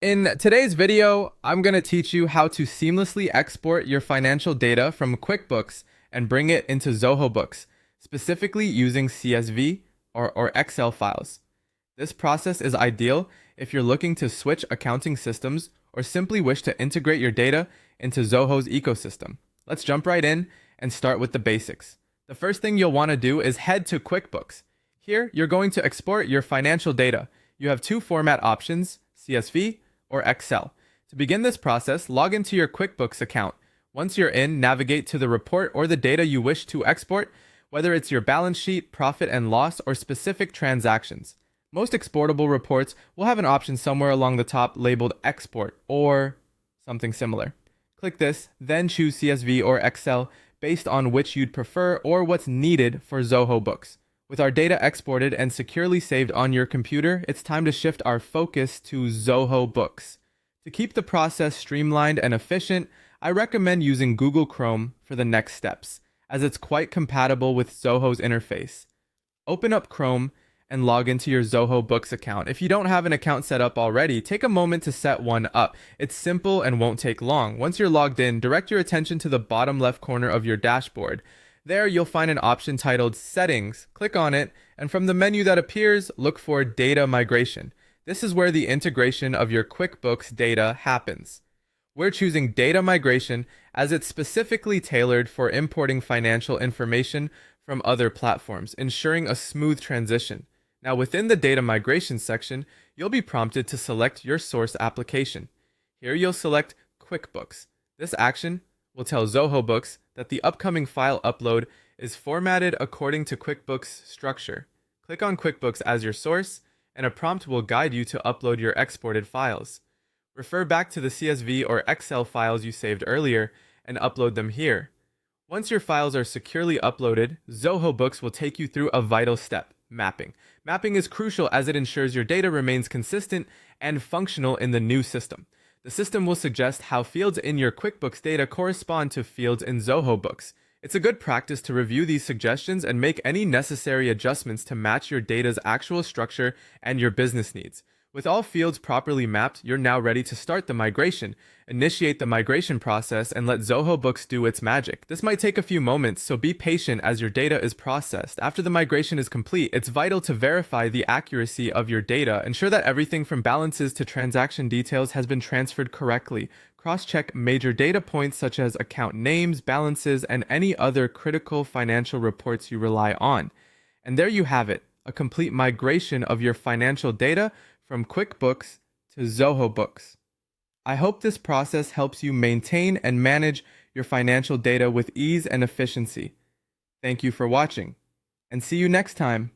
In today's video, I'm going to teach you how to seamlessly export your financial data from QuickBooks and bring it into Zoho Books, specifically using CSV or Excel files. This process is ideal if you're looking to switch accounting systems or simply wish to integrate your data into Zoho's ecosystem. Let's jump right in and start with the basics. The first thing you'll want to do is head to QuickBooks. Here, you're going to export your financial data. You have two format options, CSV or Excel. To begin this process, log into your QuickBooks account. Once you're in, navigate to the report or the data you wish to export, whether it's your balance sheet, profit and loss, or specific transactions. Most exportable reports will have an option somewhere along the top labeled Export or something similar. Click this, then choose CSV or Excel based on which you'd prefer or what's needed for Zoho Books. With our data exported and securely saved on your computer, it's time to shift our focus to Zoho Books. To keep the process streamlined and efficient, I recommend using Google Chrome for the next steps, as it's quite compatible with Zoho's interface. Open up Chrome and log into your Zoho Books account. If you don't have an account set up already, take a moment to set one up. It's simple and won't take long. Once you're logged in, direct your attention to the bottom left corner of your dashboard. There, you'll find an option titled Settings. Click on it, and from the menu that appears, look for Data Migration. This is where the integration of your QuickBooks data happens. We're choosing Data Migration as it's specifically tailored for importing financial information from other platforms, ensuring a smooth transition. Now, within the Data Migration section, you'll be prompted to select your source application. Here, you'll select QuickBooks. This action will tell Zoho Books that the upcoming file upload is formatted according to QuickBooks structure. Click on QuickBooks as your source, and a prompt will guide you to upload your exported files. Refer back to the CSV or Excel files you saved earlier and upload them here. Once your files are securely uploaded, Zoho Books will take you through a vital step, mapping. Mapping is crucial as it ensures your data remains consistent and functional in the new system. The system will suggest how fields in your QuickBooks data correspond to fields in Zoho Books. It's a good practice to review these suggestions and make any necessary adjustments to match your data's actual structure and your business needs. With all fields properly mapped, you're now ready to start the migration. Initiate the migration process and let Zoho Books do its magic. This might take a few moments, so be patient as your data is processed. After the migration is complete, it's vital to verify the accuracy of your data. Ensure that everything from balances to transaction details has been transferred correctly. Cross-check major data points such as account names, balances, and any other critical financial reports you rely on. And there you have it, a complete migration of your financial data from QuickBooks to Zoho Books. I hope this process helps you maintain and manage your financial data with ease and efficiency. Thank you for watching, and see you next time.